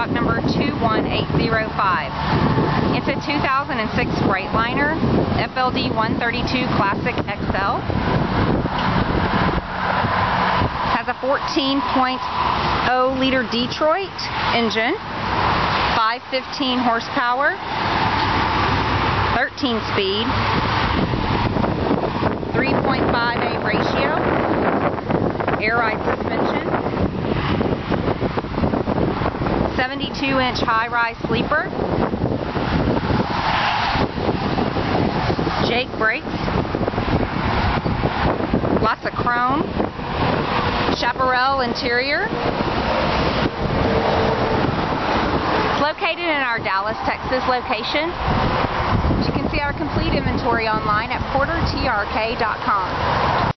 stock number 21805. It's a 2006 Freightliner FLD132 Classic XL. Has a 14.0 liter Detroit engine, 515 horsepower, 13 speed, 3.58 ratio, air ride suspension, 72-inch high-rise sleeper, Jake brakes, lots of chrome, chaparral interior. It's located in our Dallas, Texas location. You can see our complete inventory online at portertrk.com.